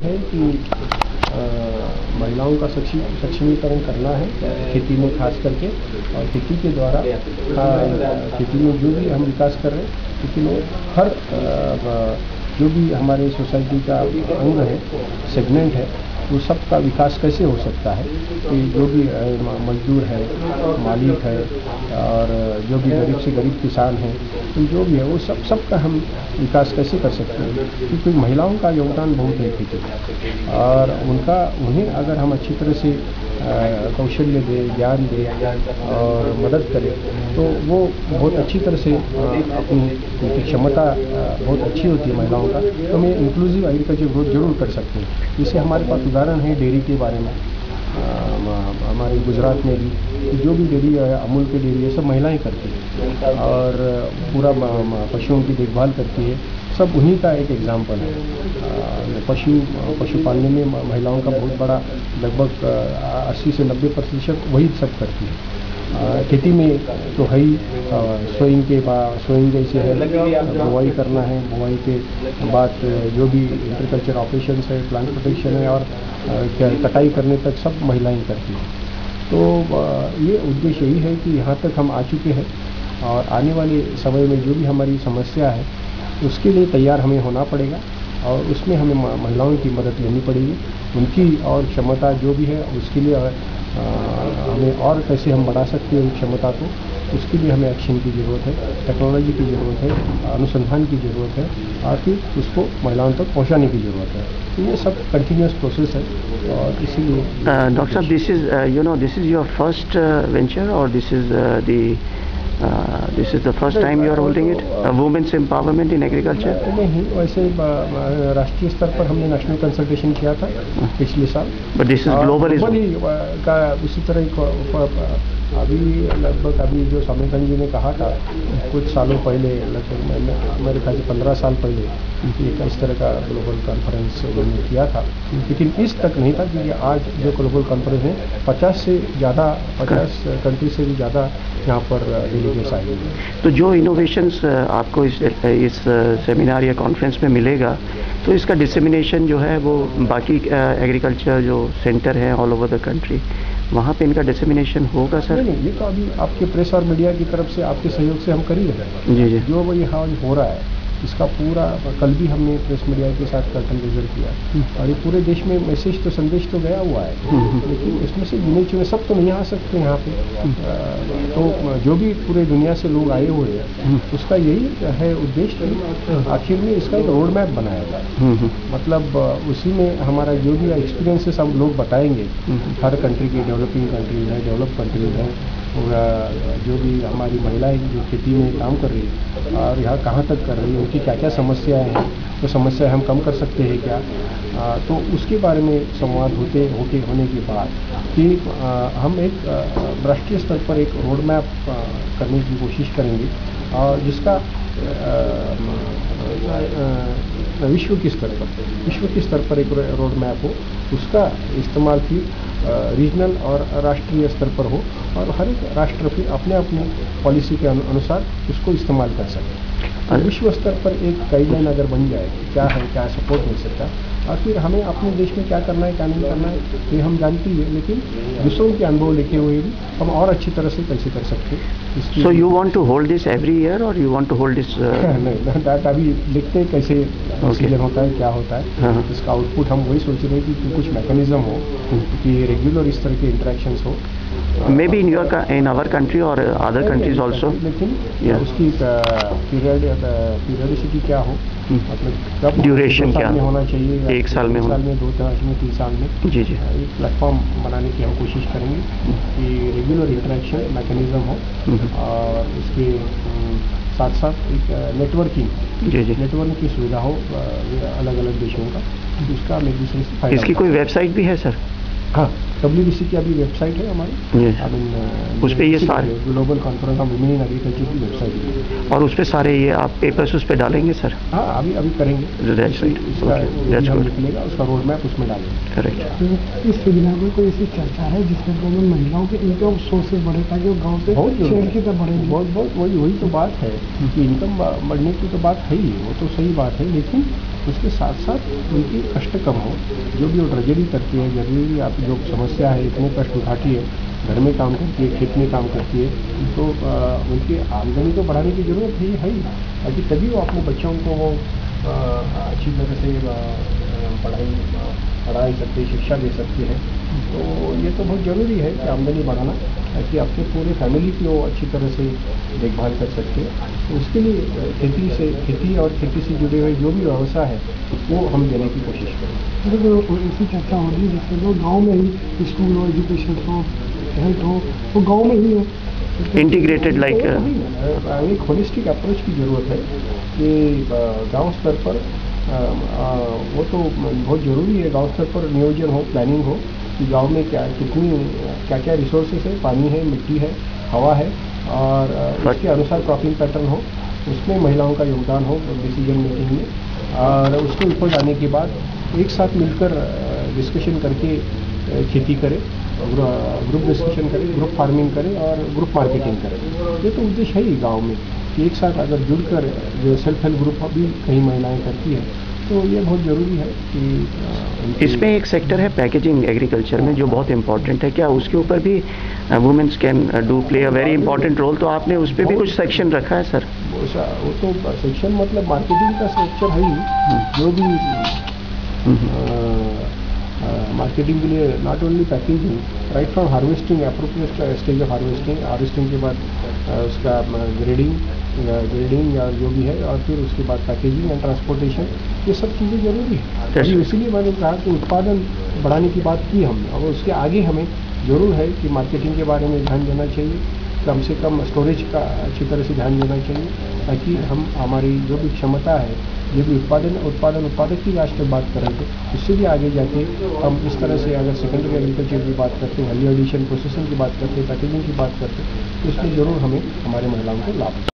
है कि महिलाओं का सक्षमीकरण करना है खेती में खास करके, और खेती के द्वारा खेती में जो भी हम विकास कर रहे हैं, खेती में हर जो भी हमारे सोसाइटी का अंग है, सेगमेंट है, वो सबका विकास कैसे हो सकता है कि जो भी मजदूर है, मालिक है, और जो भी गरीब से गरीब किसान है, तो जो भी है वो सबका हम विकास कैसे कर सकते हैं, क्योंकि महिलाओं का योगदान बहुत है खेती, और उन्हें अगर हम अच्छी तरह से कौशल्य दें, ज्ञान दें और मदद करें, तो वो बहुत अच्छी तरह से उनकी क्षमता बहुत अच्छी होती है महिलाओं का, तो हम इंक्लूसिव एग्रीकल्चर ग्रोथ जरूर कर सकते हैं। जैसे हमारे पास उदाहरण है डेयरी के बारे में, हमारे गुजरात में भी जो भी डेयरी है, अमूल की डेयरी, ये सब महिलाएं करती हैं और पूरा पशुओं की देखभाल करती है, सब उन्हीं का एक एग्जाम्पल है। पशु पालने में महिलाओं का बहुत बड़ा लगभग 80 से 90% वही सब करती है। खेती में तो है ही, सोइंग जैसे है, बुआई करना है, बुआई के बाद जो भी एग्रीकल्चर ऑपरेशंस है, प्लांट प्रोटेक्शन है, और कटाई करने तक सब महिलाएं करती हैं। तो ये उद्देश्य यही है कि यहाँ तक हम आ चुके हैं, और आने वाले समय में जो भी हमारी समस्या है उसके लिए तैयार हमें होना पड़ेगा, और उसमें हमें महिलाओं की मदद लेनी पड़ेगी, उनकी और क्षमता जो भी है उसके लिए हमें और कैसे हम बढ़ा सकते हैं क्षमता को, उसके लिए हमें एक्शन की ज़रूरत है, टेक्नोलॉजी की ज़रूरत है, अनुसंधान की ज़रूरत है, और फिर उसको महिलाओं तक पहुंचाने की ज़रूरत है। तो ये सब कंटिन्यूस प्रोसेस है, और इसीलिए डॉक्टर साहब, this is your first venture, और this is the first time you are holding it, women's empowerment in agriculture? नहीं, वैसे राष्ट्रीय स्तर पर हमने नेशनल कंसल्टेशन किया था पिछले साल, बट दिस इज ग्लोबल का इसी तरह अभी लगभग जो समीकरण जी ने कहा था कुछ सालों पहले, लगभग मेरे ख्याल से 15 साल पहले एक इस तरह का ग्लोबल कॉन्फ्रेंस उन्होंने किया था, लेकिन इस तक नहीं था, क्योंकि आज जो ग्लोबल कॉन्फ्रेंस है 50 कंट्री से भी ज़्यादा यहाँ पर डेलीगेट्स आए हैं। तो जो इनोवेशंस आपको इस सेमिनार या कॉन्फ्रेंस में मिलेगा, तो इसका डिसेमिनेशन जो है वो बाकी एग्रीकल्चर जो सेंटर हैं ऑल ओवर द कंट्री, वहाँ पे इनका डिसेमिनेशन होगा सर? नहीं, ये तो अभी आपके प्रेस और मीडिया की तरफ से आपके सहयोग से हम कर ही रहे हैं। जी जी। जो वो यहाँ हो रहा है इसका पूरा, कल भी हमने प्रेस मीडिया के साथ कर्तन रिजल्ट किया, और ये पूरे देश में मैसेज तो संदेश तो गया हुआ है, लेकिन इसमें से गिने चुने सब तो नहीं आ सकते यहाँ पे। तो जो भी पूरे दुनिया से लोग आए हुए हैं, उसका यही है उद्देश्य, आखिर में इसका एक रोड मैप बनाया जाए, मतलब उसी में हमारा जो भी एक्सपीरियंसेस हम लोग बताएंगे, हर कंट्री की, डेवलपिंग कंट्रीज है, डेवलप कंट्रीज है, जो भी हमारी महिलाएं जो खेती में काम कर रही है और यहाँ कहाँ तक कर रही है, उनकी क्या क्या समस्याएं हैं, तो समस्याएं हम कम कर सकते हैं क्या, तो उसके बारे में संवाद होने के बाद कि हम एक राष्ट्रीय स्तर पर एक रोड मैप करने की कोशिश करेंगे, और जिसका विश्व के स्तर पर एक रोड मैप हो, उसका इस्तेमाल फिर रीजनल और राष्ट्रीय स्तर पर हो, और हर एक राष्ट्र फिर अपने पॉलिसी के अनुसार उसको इस्तेमाल कर सके। और विश्व स्तर पर एक गाइडलाइन अगर बन जाए क्या है, क्या सपोर्ट मिल सकता है, और फिर हमें अपने देश में क्या करना है, क्या नहीं करना है, ये हम जानते ही है, लेकिन दूसरों के अनुभव लेके हुए भी हम और अच्छी तरह से कैसे कर सकते हैं। So you want to hold this every year, और you want to hold this? नहीं, दैट अभी देखते हैं कैसे डिसीजन होता है, क्या होता है। इसका आउटपुट हम वही सोच रहे हैं कि कुछ मैकेनिज्म हो कि रेगुलर इस तरह के इंटरेक्शंस हो, maybe in our country or other countries also, लेकिन उसकी पीरियडिसिटी क्या हो, मतलब ड्यूरेशन क्या होना चाहिए, 1 साल में, 2 साल में, 2 साल में, 3 साल में। जी जी। एक प्लेटफॉर्म बनाने की हम कोशिश करेंगे कि रेगुलर इंटरेक्शन मैकेनिज्म हो, और इसके साथ साथ एक नेटवर्किंग की सुविधा हो अलग अलग देशों का, उसका हम एक दूसरे से फायदा। इसकी कोई वेबसाइट भी है सर? हाँ, WBC की अभी वेबसाइट है हमारी, उस पे ये सारे global conference on women in agriculture की वेबसाइट है, और उस पे सारे ये आप पेपर्स उस पे डालेंगे सर? हाँ, अभी करेंगे। हम निकलेगा उसका रोड मैप उसमें डालेंगे। करेक्ट। इस सेमिनार में कोई ऐसी चर्चा है जिसमें गवर्नमेंट महिलाओं के इनकम सोर्सेज बढ़े ताकि वो गाँव से शहर की तरफ बढ़े? बहुत वही तो बात है कि इनकम बढ़ने की तो बात है ही, वो तो सही बात है, लेकिन उसके साथ साथ उनकी कष्ट कम हो। जो भी वो ट्रेजेडी करती है, जरूरी आप जो समस्या है, इतने कष्ट उठाती है, घर में काम करती है, खेत में काम करती है, तो उनकी आमदनी तो बढ़ाने की जरूरत है ही, ताकि तभी वो अपने बच्चों को वो अच्छी तरह से पढ़ाई सकते, शिक्षा दे सकते हैं। तो ये तो बहुत ज़रूरी है कि आमदनी बढ़ाना, ताकि अपने पूरे फैमिली की वो अच्छी तरह से देखभाल कर सकते हैं। तो उसके लिए खेती और खेती से जुड़े हुए जो भी व्यवसाय है वो हम देने की कोशिश करें। तो ऐसी चर्चा हो रही है जिससे लोग गाँव में ही स्कूल हो, एजुकेशन हो, हेल्थ हो, वो गाँव में ही है इंटीग्रेटेड, लाइक एक होलिस्टिक अप्रोच की ज़रूरत है कि गांव स्तर पर वो तो बहुत ज़रूरी है, गांव स्तर पर नियोजन हो, प्लानिंग हो कि गांव में क्या क्या रिसोर्सेस है, पानी है, मिट्टी है, हवा है, और उसके अनुसार क्रॉपिंग पैटर्न हो, उसमें महिलाओं का योगदान हो डिसीजन मेकिंग में, और उसके ऊपर जाने के बाद एक साथ मिलकर डिस्कशन करके खेती करें, ग्रुप डिस्कशन करें, ग्रुप फार्मिंग करें और ग्रुप मार्केटिंग करें। ये तो उद्देश्य है ही गांव में कि एक साथ अगर जुड़कर जो सेल्फ हेल्प ग्रुप भी कई महिलाएं करती हैं, तो ये बहुत ज़रूरी है कि इसमें एक सेक्टर है पैकेजिंग एग्रीकल्चर में जो बहुत इंपॉर्टेंट है, क्या उसके ऊपर भी womens can do play a very important role? तो आपने उस पर भी कुछ सेक्शन रखा है सर? वो तो सेक्शन मतलब मार्केटिंग का सेक्शन है ही, जो भी मार्केटिंग के लिए not only packaging, right from harvesting, appropriate stage of harvesting के बाद उसका ग्रेडिंग या जो भी है, और फिर उसके बाद पैकेजिंग एंड ट्रांसपोर्टेशन, ये सब चीज़ें जरूरी है। इसीलिए मैंने कहा कि उत्पादन बढ़ाने की बात की हमने, और उसके आगे हमें जरूर है कि मार्केटिंग के बारे में ध्यान देना चाहिए, कम से कम स्टोरेज का अच्छी तरह से ध्यान देना चाहिए, ताकि हम हमारी जो भी क्षमता है, जो भी उत्पादक की आज तक बात करेंगे, इससे भी आगे जाके हम इस तरह से अगर सेकेंडरी एग्रीकल्चर की बात करते हैं, वैल्यू एडिशन, प्रोसेसिंग की बात करते हैं, पैकेजिंग की बात करते हैं, तो इसमें जरूर हमें हमारे महिलाओं को लाभ